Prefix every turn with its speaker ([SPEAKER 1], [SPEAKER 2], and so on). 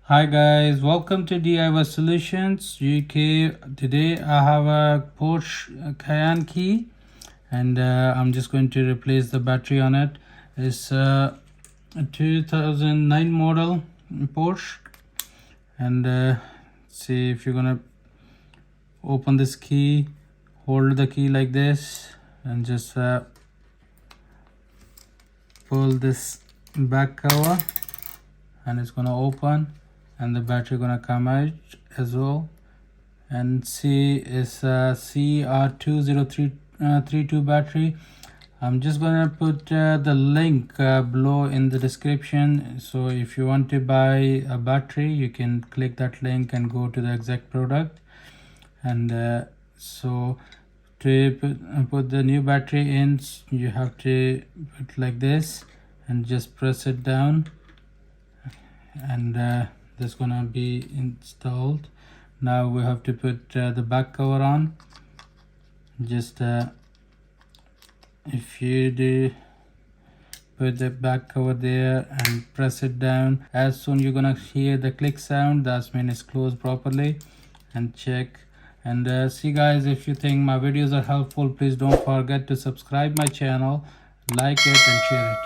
[SPEAKER 1] Hi guys, welcome to DIY Solutions UK. Today I have a Porsche Cayenne key, and I'm just going to replace the battery on it. It's a 2009 model Porsche, and see, if you're gonna open this key, hold the key like this and just pull this back cover, and it's gonna open, and the battery gonna come out as well. And see, it's a CR20332 battery. I'm just gonna put the link below in the description, so if you want to buy a battery you can click that link and go to the exact product. And so to put the new battery in, you have to put like this and just press it down, and that's gonna be installed. Now we have to put the back cover on. Just if you do put the back cover there and press it down, as soon you're gonna hear the click sound, that's when it's closed properly. And check. And see guys, if you think my videos are helpful, please don't forget to subscribe my channel, like it and share it.